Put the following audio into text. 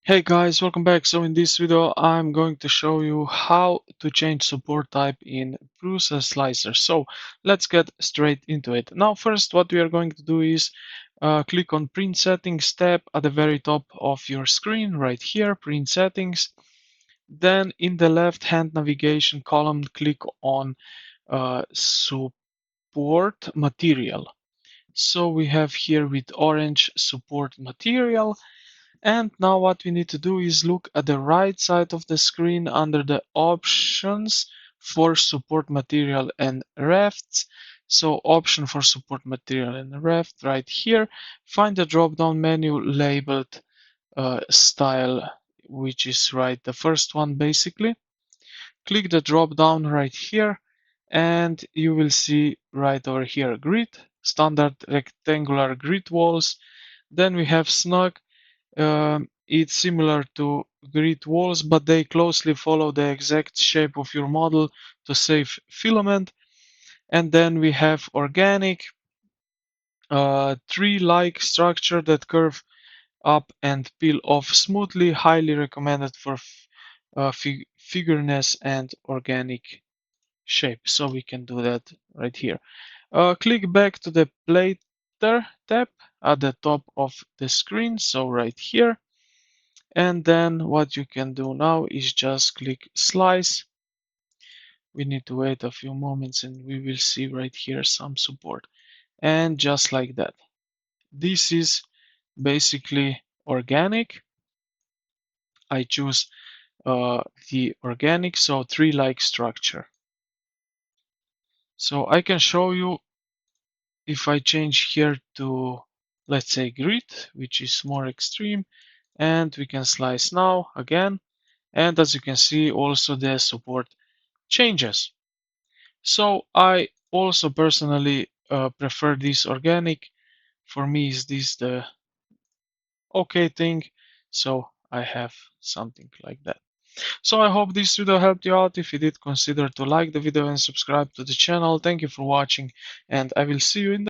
Hey guys, welcome back. So in this video, I'm going to show you how to change support type in PrusaSlicer. So let's get straight into it. Now first, what we are going to do is click on Print Settings tab at the very top of your screen, right here, Print Settings. Then in the left-hand navigation column, click on Support Material. So we have here with orange Support Material. And now what we need to do is look at the right side of the screen under the options for support material and rafts. So option for support material and raft right here. Find the drop down menu labeled style, which is right, the first one basically. Click the drop down right here and you will see right over here grid, standard rectangular grid walls. Then we have snug. It's similar to grid walls, but they closely follow the exact shape of your model to save filament. And then we have organic, tree-like structure that curve up and peel off smoothly, highly recommended for figureness and organic shape. So we can do that right here. Click back to the plater tab at the top of the screen, so right here. And then what you can do now is just click slice. We need to wait a few moments and we will see right here some support. And just like that. This is basically organic. I choose the organic, so tree-like structure. So I can show you if I change here to, let's say, grid, which is more extreme, and we can slice now again. And as you can see, also the support changes. So I also personally prefer this organic. For me, is this the okay thing? So I have something like that. So I hope this video helped you out. If you did, consider to like the video and subscribe to the channel. Thank you for watching, and I will see you in the